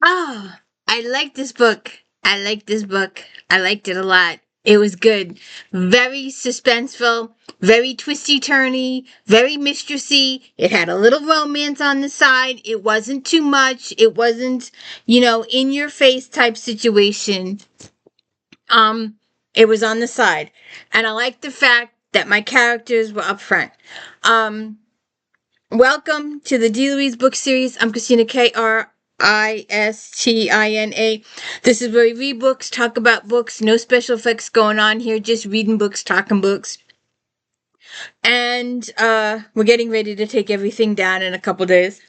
Oh, I like this book. I like this book. I liked it a lot. It was good. Very suspenseful, very twisty turny, very mistressy. It had a little romance on the side. It wasn't too much. It wasn't, in your face type situation. Um, it was on the side. And I like the fact that my characters were up front. Um, Welcome to the D. Louise book series. I'm Christina Kristina. This is where we read books, talk about books, no special effects going on here, just reading books, talking books. And we're getting ready to take everything down in a couple days.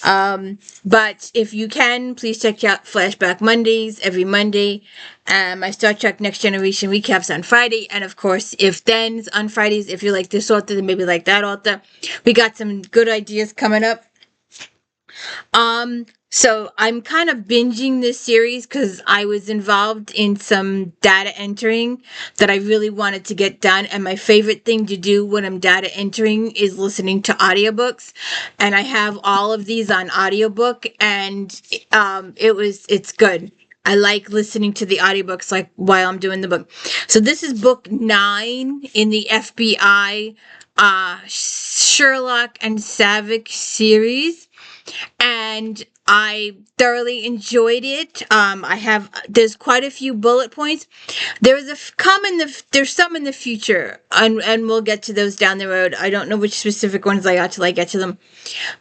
But if you can, please check out Flashback Mondays every Monday. My Star Trek Next Generation recaps on Friday. And of course, if then's on Fridays, if you like this author, then maybe like that author. We got some good ideas coming up. So I'm kind of binging this series because I was involved in some data entering that I really wanted to get done. And my favorite thing to do when I'm data entering is listening to audiobooks. And I have all of these on audiobook, and it's good. I like listening to the audiobooks like while I'm doing the book. So this is book 9 in the FBI Sherlock and Savick series, and I thoroughly enjoyed it. There's quite a few bullet points. There's some in the future, and we'll get to those down the road. I don't know which specific ones I got till I get to them,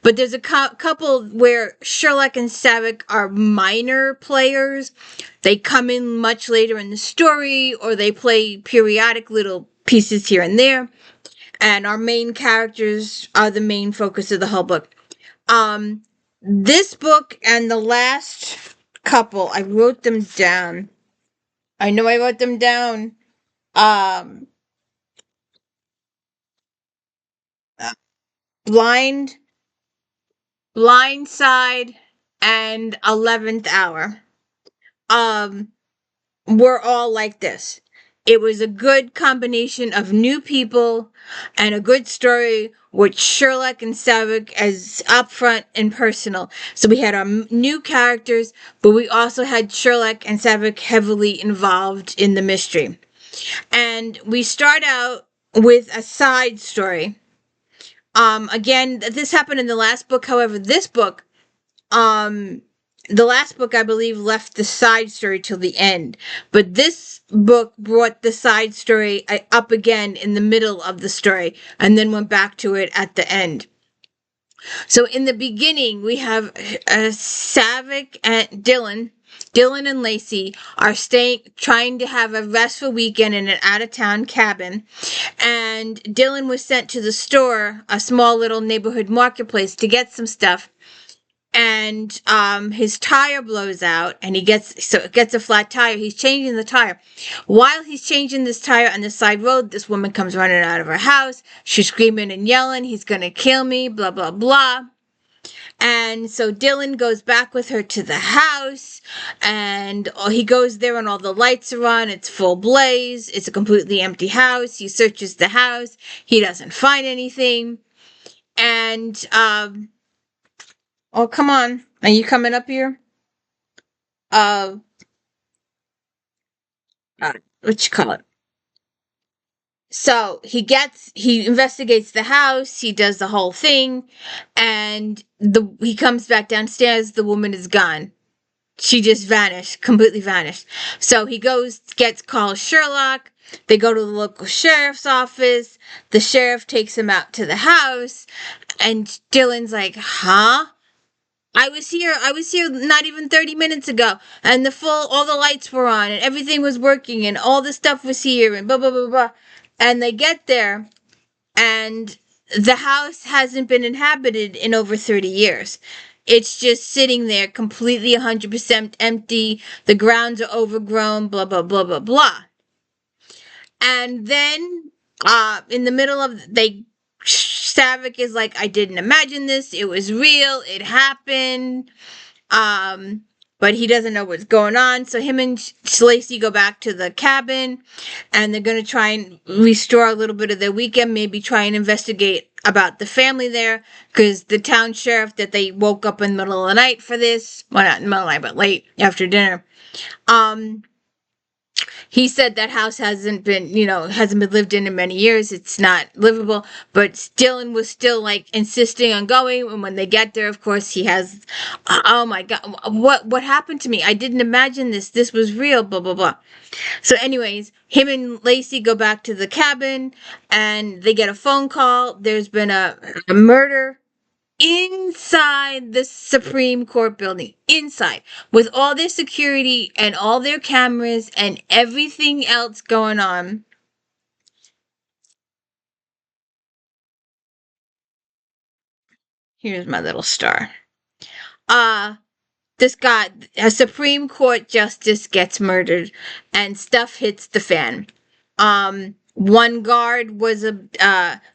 but there's a couple where Sherlock and Savick are minor players. They come in much later in the story, or they play periodic little pieces here and there. And our main characters are the main focus of the whole book. Um, this book and the last couple, I wrote them down. I know I wrote them down. Um, uh, Blind, Blind Side, and 11th Hour. Um, were all like this. It was a good combination of new people and a good story with Sherlock and Savick as upfront and personal. So we had our new characters, but we also had Sherlock and Savick heavily involved in the mystery. And we start out with a side story. Again, this happened in the last book. However, this book, um, the last book, I believe, left the side story till the end. But this book brought the side story up again in the middle of the story and then went back to it at the end. So in the beginning, we have Savick and Dylan. Dylan and Lacey are trying to have a restful weekend in an out-of-town cabin. And Dylan was sent to the store, a small little neighborhood marketplace, to get some stuff, and his tire blows out, and it gets a flat tire. He's changing the tire. While he's changing this tire on the side road, this woman comes running out of her house. She's screaming and yelling, "He's gonna kill me," blah blah blah. And so Dylan goes back with her to the house, and he goes there and all the lights are on. It's full blaze. It's a completely empty house. He searches the house. He doesn't find anything. And oh, come on. Are you coming up here? Uh, what you call it? So he investigates the house, he does the whole thing, and he comes back downstairs, the woman is gone. She just vanished, completely vanished. So he calls Sherlock, they go to the local sheriff's office, the sheriff takes him out to the house, and Dylan's like, huh? I was here not even 30 minutes ago, and all the lights were on, and everything was working, and all the stuff was here, and blah, blah, blah, blah. And they get there, and the house hasn't been inhabited in over 30 years. It's just sitting there completely 100% empty. The grounds are overgrown, blah, blah, blah, blah, blah. And then, in the middle of, Savick is like, I didn't imagine this. It was real. It happened. Um, but he doesn't know what's going on. So him and Lacey go back to the cabin, and they're going to try and restore a little bit of their weekend, maybe try and investigate about the family there, because the town sheriff that they woke up in the middle of the night for this, well, not in the middle of the night, but late after dinner, he said that house hasn't been lived in many years. It's not livable. But Dylan was still like insisting on going. And when they get there, of course, he has, oh my God, what happened to me? I didn't imagine this. This was real, blah, blah, blah. So anyways, him and Lacey go back to the cabin and they get a phone call. There's been a murder inside the Supreme Court building, inside, with all their security and all their cameras and everything else going on. Here's my little star. Uh, this guy, a Supreme Court justice, gets murdered, and stuff hits the fan. One guard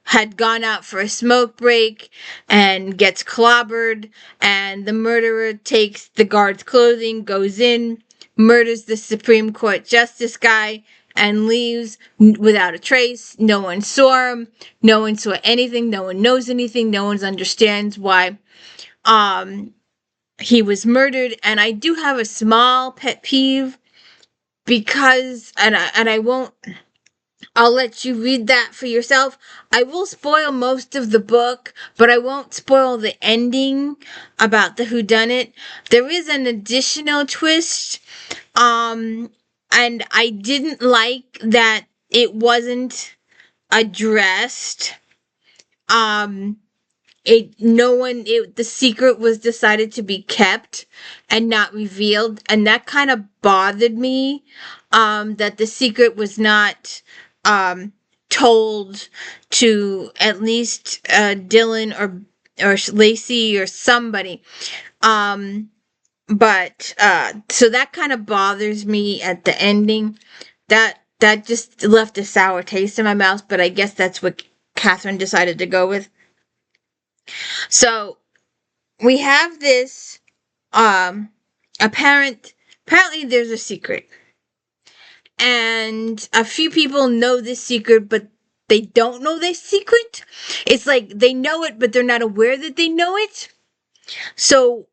had gone out for a smoke break and gets clobbered, and the murderer takes the guard's clothing, goes in, murders the Supreme Court justice guy, and leaves without a trace. No one saw him. No one saw anything. No one knows anything. No one understands why he was murdered. And I do have a small pet peeve because, I won't, I'll let you read that for yourself. I will spoil most of the book, but I won't spoil the ending about the whodunit. There is an additional twist, and I didn't like that it wasn't addressed. The secret was decided to be kept and not revealed, and that kind of bothered me, that the secret was not told to at least Dylan or Lacey or somebody. But so that kind of bothers me at the ending. That just left a sour taste in my mouth, but I guess that's what Catherine decided to go with. So we have this apparently there's a secret. And a few people know this secret, but they don't know this secret. It's like they know it, but they're not aware that they know it. So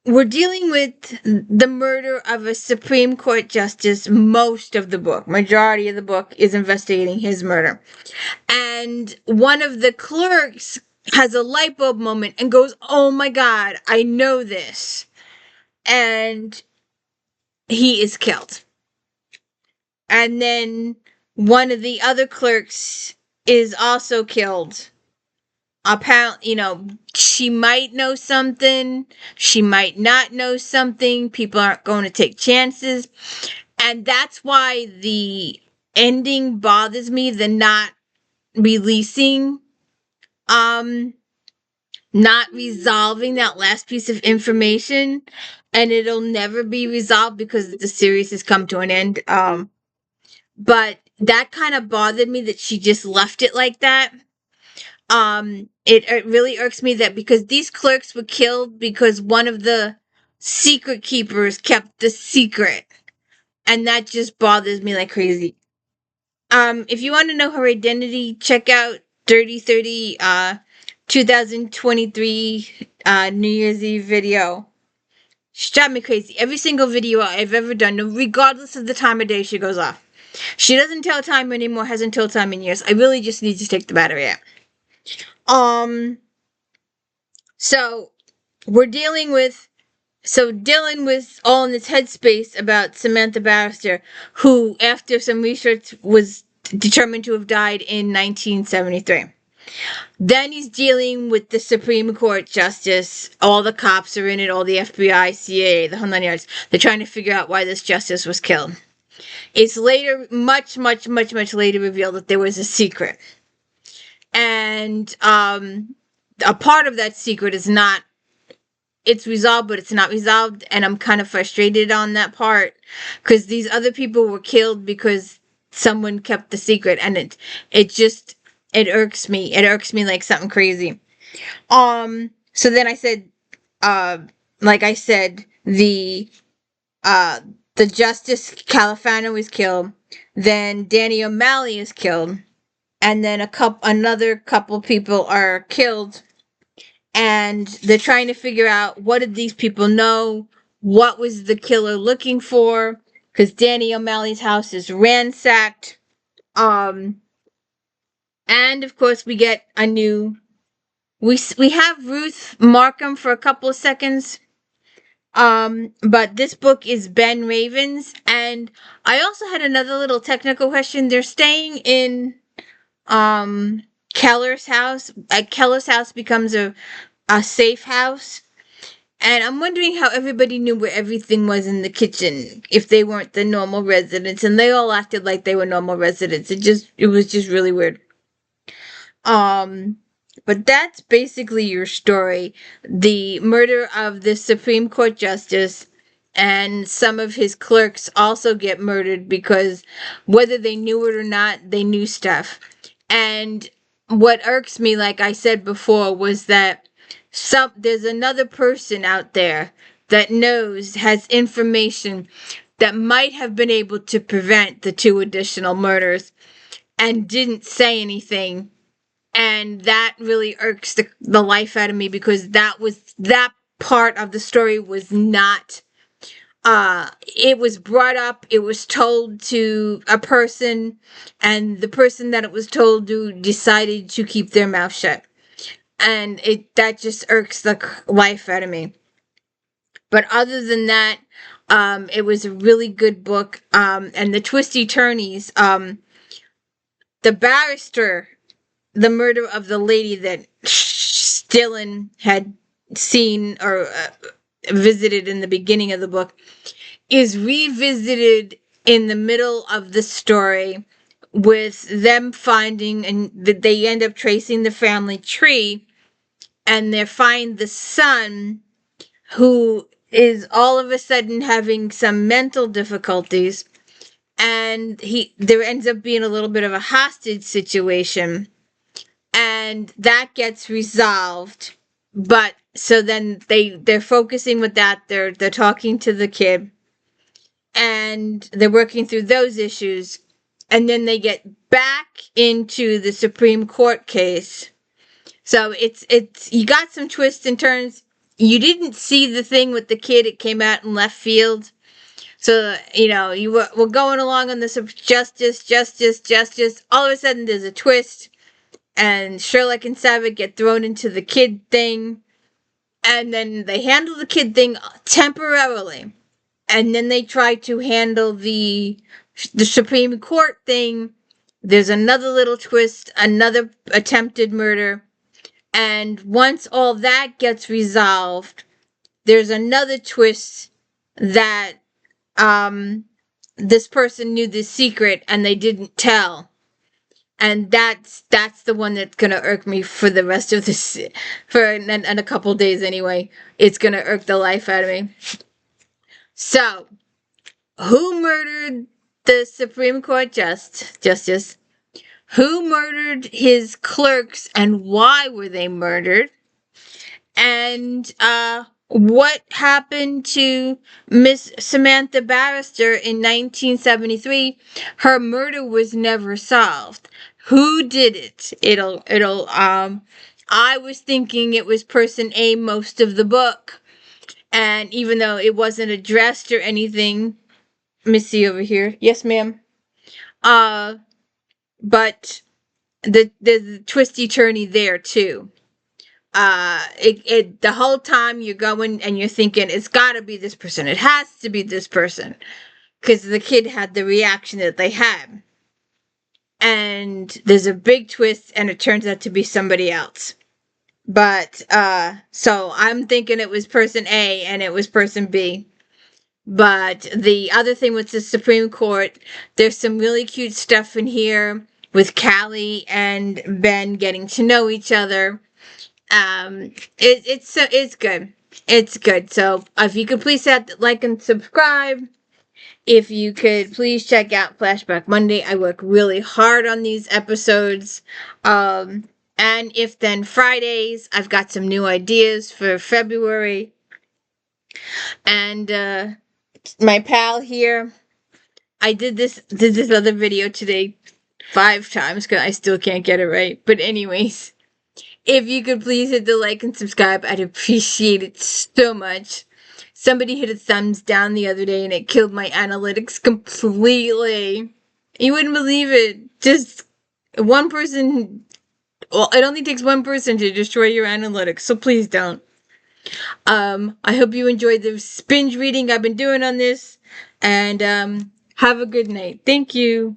we're dealing with the murder of a Supreme Court justice. Most of the book, majority of the book, is investigating his murder. And one of the clerks has a light bulb moment and goes, "Oh my God, I know this." And he is killed. And then one of the other clerks is also killed. Apparently, she might know something. She might not know something. People aren't going to take chances. And that's why the ending bothers me, the not releasing, not resolving that last piece of information. And it'll never be resolved because the series has come to an end. But that kind of bothered me that she just left it like that. It really irks me that because these clerks were killed because one of the secret keepers kept the secret. And that just bothers me like crazy. If you want to know her identity, check out Dirty 30 2023 New Year's Eve video. She drives me crazy. Every single video I've ever done, regardless of the time of day she goes off. She doesn't tell time anymore, hasn't told time in years. I really just need to take the battery out. So we're dealing with, so Dylan was all in this headspace about Samantha Barrister, who, after some research, was determined to have died in 1973. Then he's dealing with the Supreme Court justice. All the cops are in it, all the FBI, CIA, the whole 9 yards. They're trying to figure out why this justice was killed. It's later, much later revealed that there was a secret. And a part of that secret is not, it's resolved, but it's not resolved. And I'm kind of frustrated on that part because these other people were killed because someone kept the secret. And it irks me. It irks me like something crazy. So then I said, like I said, the uh, the Justice Califano is killed. Then Danny O'Malley is killed, and then another couple people are killed, and they're trying to figure out what did these people know, what was the killer looking for, because Danny O'Malley's house is ransacked. Um, and of course we get a new. We have Ruth Markham for a couple of seconds. But this book is Ben Raven's, and I also had another little technical question. They're staying in Keller's house. Keller's house becomes a safe house. And I'm wondering how everybody knew where everything was in the kitchen if they weren't the normal residents, and they all acted like they were normal residents. It was just really weird. Um, but that's basically your story. The murder of the Supreme Court justice, and some of his clerks also get murdered because whether they knew it or not, they knew stuff. And what irks me, like I said before, was that there's another person out there that knows, has information that might have been able to prevent the two additional murders and didn't say anything, and that really irks the life out of me because that part of the story was not it was brought up, it was told to a person, and the person that it was told to decided to keep their mouth shut, and it that just irks the life out of me. But other than that, it was a really good book, and the twisty turnies, the barrister, the murder of the lady that Dillon had seen or visited in the beginning of the book is revisited in the middle of the story with them finding, and they end up tracing the family tree, and they find the son who is all of a sudden having some mental difficulties, and there ends up being a little bit of a hostage situation, and that gets resolved. But so then they're focusing with that, they're talking to the kid, and they're working through those issues, and then they get back into the Supreme Court case. So it's you got some twists and turns. You didn't see the thing with the kid, it came out in left field. So, you were going along on this justice. All of a sudden, there's a twist, and Sherlock and Savick get thrown into the kid thing, and then they handle the kid thing temporarily, and then they try to handle the Supreme Court thing. There's another little twist, another attempted murder, and once all that gets resolved, there's another twist that this person knew the secret and they didn't tell, and that's the one that's gonna irk me for the rest of this, for and a couple days anyway. It's gonna irk the life out of me. So, who murdered the Supreme Court justice? Who murdered his clerks, and why were they murdered? And what happened to Miss Samantha Barrister in 1973? Her murder was never solved. Who did it? I was thinking it was person A most of the book. And even though it wasn't addressed or anything, Missy over here. Yes, ma'am. Uh, but the twisty turny there too. The whole time you're going and you're thinking it's got to be this person. It has to be this person because the kid had the reaction that they had, and there's a big twist, and it turns out to be somebody else. But so I'm thinking it was person A and it was person B. But the other thing with the Supreme Court, there's some really cute stuff in here with Callie and Ben getting to know each other. It's good. It's good. So if you could please hit like and subscribe. If you could please check out Flashback Monday. I work really hard on these episodes. And if then Fridays, I've got some new ideas for February. And my pal here. I did this other video today 5 times because I still can't get it right. But anyways, if you could please hit the like and subscribe, I'd appreciate it so much. Somebody hit a thumbs down the other day and it killed my analytics completely. You wouldn't believe it. Just one person. Well, it only takes one person to destroy your analytics, so please don't. I hope you enjoyed the binge reading I've been doing on this, and have a good night. Thank you.